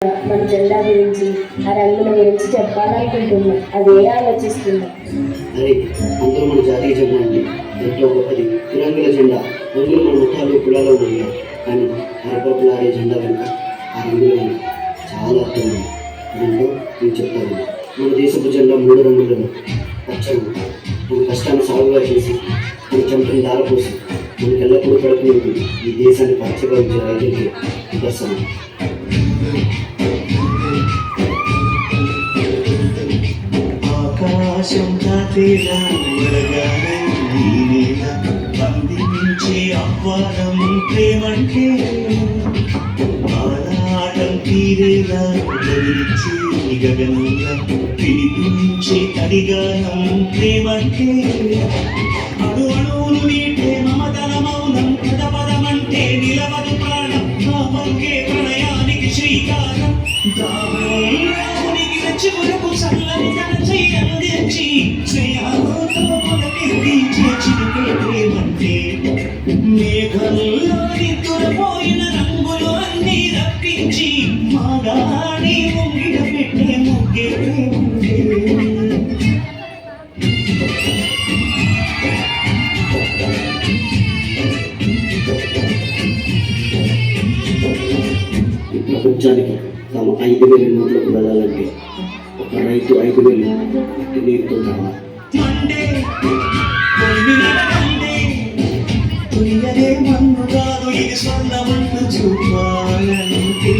మన జెండా గురించి ఆ రంగుల గురించి చెప్పాలనుకుంటున్నా, అదే ఆలోచిస్తున్నా. అరే, అందరూ మన జాతీయ జెండా అండి ఎంతో గొప్పది. తిరంగుల జెండా రంగులు మన ముఖాలు కులాలో ఉన్నాయి, కానీ అరపప్పులాడే జెండా వెనుక ఆ రంగుల వెనుక చాలా అర్థం ఉంది. అదేంటో నేను చెప్తాను. మన దేశపు జెండా 3 రంగులను పచ్చను మన కష్టాన్ని సాగుగా చేసి మన చెంపని దారపోసి మనకి ఎల్లప్పుడూ కడుపుని ఉంటుంది. ఈ దేశాన్ని పచ్చగా ఉంచే రైతులకి నిదర్శనం. ఆకాశం దాటేలా అందించే ఆహ్వానం ప్రేమంటే ఆరాటం తీరేలా గడిచే గగనంగా పిలిపించే అడిగానం ప్రేమంటే అడు అణువులు నీటే మమతల మౌనం పదపదమంటే నిలవదు ప్రాణం నామంకే ప్రణయానికి శ్రీకారం దాహంకి చివరకు చల్లని తన చెయ్యందించి స్నేహంతో మొదలెత్తించే చిరుకే ప్రేమంటే మేఘంలో నిద్రపోయిన రంగులు అన్నీ రప్పించి మాగాడి ముంగిట పెట్టే ముగ్గే ప్రేమంటే. ఈ ప్రపంచానికి తమ 5,000 నోట్లకు వెళ్ళాలంటే ఒక రైతు 5,000 మట్టి నీరుతో కావాలి. మన్ను కాదు ఇది స్వర్ణమంటూ చూపాలంటే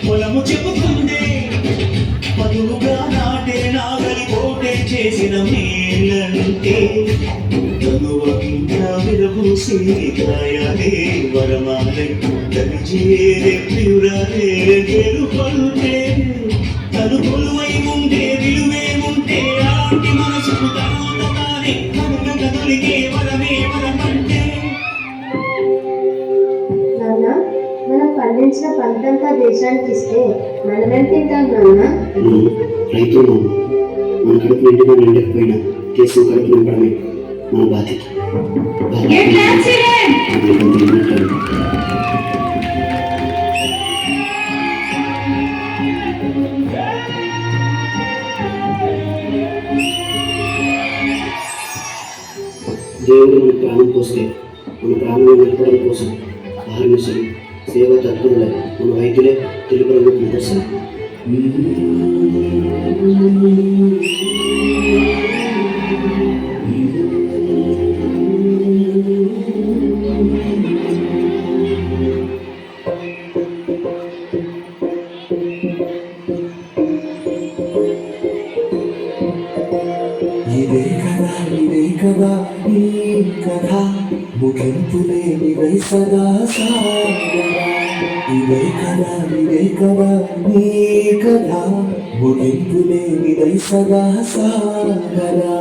పొలము చెబుతుందే పదులుగా నాటే నాగలి కోటే చేసిన మేలంటే తనువంతా విరబూసే కాయాలే వరమాలే తనిచేరే ప్రియురాలే గెలుపంటే తను కొలువై ఉంటే విలువే ఉంటే అలాంటి మనసుకు తనోతగానే కనుక కదులికే వరమే వరమంటే. నాన్న, మనం పండించిన పంటంతా దేశానికి ఇస్తే మనమేం తింటాం నాన్న? రైతు మన కడుపు నిండినా నిండకపోయినా దేశం కడుపు నింపడమే మన బాధ్యత. దేవుడు మన ప్రాణం పోస్తే మన ప్రాణాలను నిలపడం కోసం ఆహర్నిశలు సేవ తత్పరులై మన వైద్యులే తెలుపు రంగు నిదర్శనం. ఇదే కదా ఈ కథ ముగింపు లేనిదై సదా సాగరా. ఇదే కదా ఈ కథ ముగింపు లేనిదై సదా సాగరా.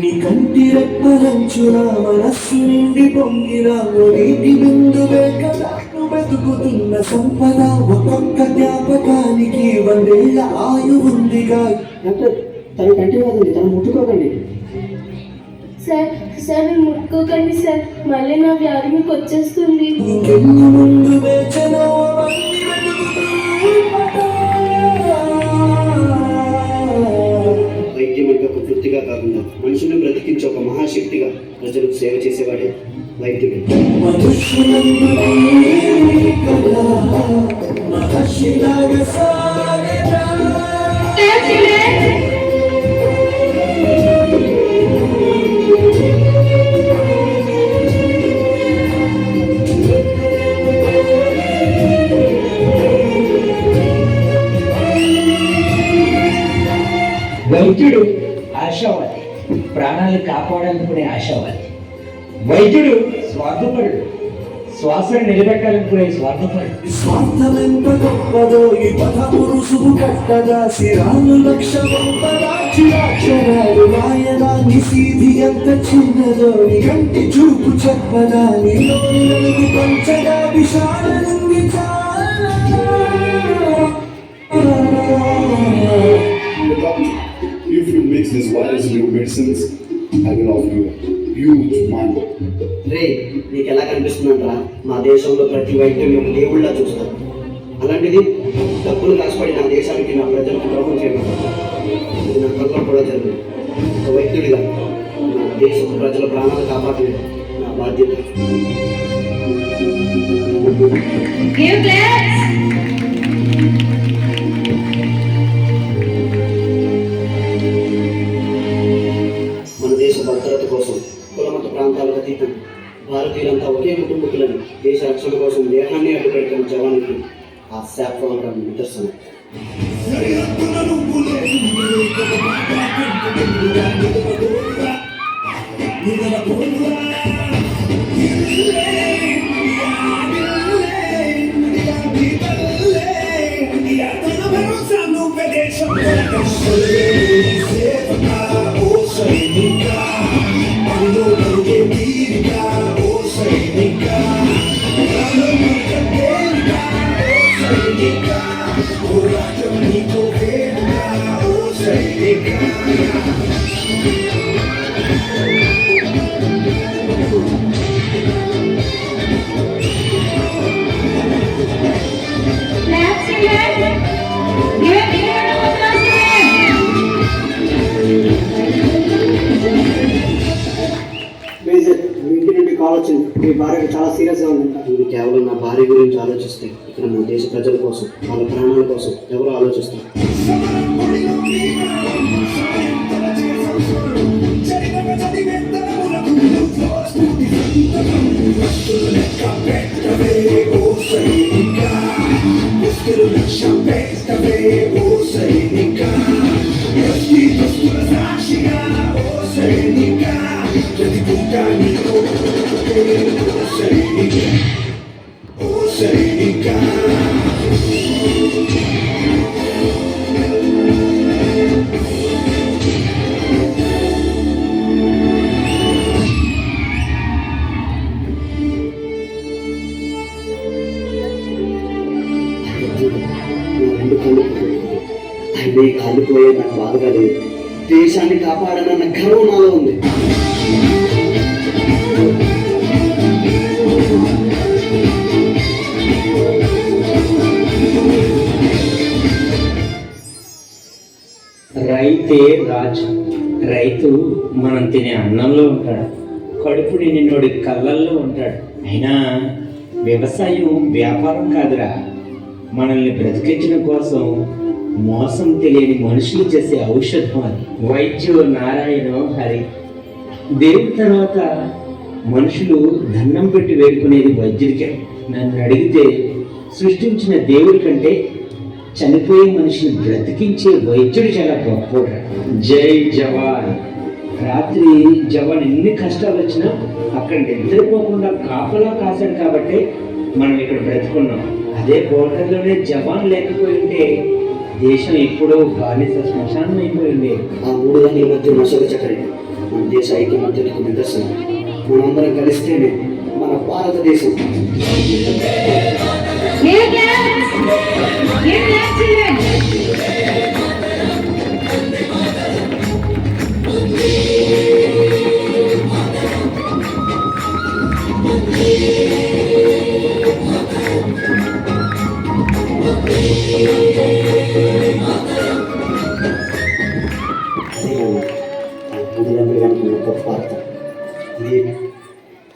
నీ కంటి రెప్పలంచున మనస్సు నిండి పొంగిన నీటి బిందువే కదా వెతుకుతున్న సంపద. ఒక్కొక్క జ్ఞాపకానికి 100 ఏళ్ల ఆయు ఉందిగా. తన కంటి కాదండి, తను ముట్టుకోకండి. సార్ సార్ ముట్టుకోకండి సార్, మళ్ళీ నా వ్యాధి మీకు వచ్చేస్తుంది. వైద్యం అంటే ఒక వృత్తిగా కాకుండా మనుషులను బ్రతికించే ఒక మహాశక్తిగా ప్రజలకు సేవ చేసేవాడే వైద్యుడు. వైద్యుడు ఆశావాది, ప్రాణాలు కాపాడాలనుకునే ఆశావాది. వైద్యుడు స్వార్థపరుడు, శ్వాసను నిలబెట్టాలనుకునే స్వార్థపరుడు. స్వార్థమెంత గొప్పదో ఈ పదపురుషువు కట్టగా శిరాలు లక్ష గొప్పదాక్షరాలు రాయదా. నిశీధి ఎంత చిన్నదో నీ కంటి చూపు చెప్పదా. నీలోని వెలుగు పంచగా విశాల నుండి If you mix this virus with medicines, I will offer you huge money. రే, నీకు ఎలా కనిపిస్తుందంటరా? మా దేశంలో ప్రతి వైద్యుని ఒక దేవుళ్ళ చూస్తారు. అలాంటిది డబ్బులు కష్టపడి నా దేశానికి నా ప్రజలకు ద్రోహం చేయడం ఇది నా కళ్ళలో కూడా జరిగింది. ఒక వైద్యుడిగా నా దేశ ప్రజల ప్రాణాలు కాపాడలేదు నా బాధ్యత. Give claps. మన దేశ భద్రత కోసం కులమత ప్రాంతాలకు అతీతం భారతీయులంతా ఒకే కుటుంబకులని దేశ రక్షణ కోసం దేహాన్ని అడ్డుపెడుతున్న జవాన్కి ఆ శాపంగా నిదర్శనం. Claps again. Give a big round of applause to him. Major మీ ఇంటి నుండి కాల్ వచ్చింది. మీ భార్యకు చాలా సీరియస్గా ఉందంట. ఇది కేవలం నా భార్య గురించి ఆలోచిస్తే ఇక్కడ నా దేశ ప్రజల కోసం వాళ్ళ ప్రాణాల కోసం ఎవరు ఆలోచిస్తారు? అయినా ఈ కాలిపోయే నాకు బాధగా లేదు. దేశాన్ని కాపాడనన్న గర్వం నాలో ఉంది. రైతే రాజు. రైతు మనం తినే అన్నంలో ఉంటాడు, కడుపు నిన్నోడి కళ్ళల్లో ఉంటాడు. అయినా వ్యవసాయం వ్యాపారం కాదురా, మనల్ని బ్రతికించడం కోసం మోసం తెలియని మనుషులు చేసే ఔషధం అది. వైద్యు నారాయణ హరి. దేవుడి తర్వాత మనుషులు దండం పెట్టి వేడుకునేది వైద్యుడికే. నన్ను అడిగితే సృష్టించిన దేవుడి కంటే చనిపోయే మనిషిని బ్రతికించే వైద్యుడు చాలా గొప్ప. జై జవాన్. రాత్రి జవాన్ ఎన్ని కష్టాలు వచ్చినా అక్కడ నిద్రపోకుండా కాపలా కాశాడు కాబట్టి మనం ఇక్కడ బ్రతుకున్నాం. అదే బోర్డర్లోనే జవాన్ లేకపోయి ఉంటే దేశం ఎప్పుడో బానిస శ్మశానం అయిపోయి ఉండేది. ఆ మూడు దాని మధ్య మసక చక్కరే మన దేశ ఐక్యమత్యకు నిదర్శనం. మనందరం కలిస్తేనే మన భారతదేశం. Give claps. Give claps to him.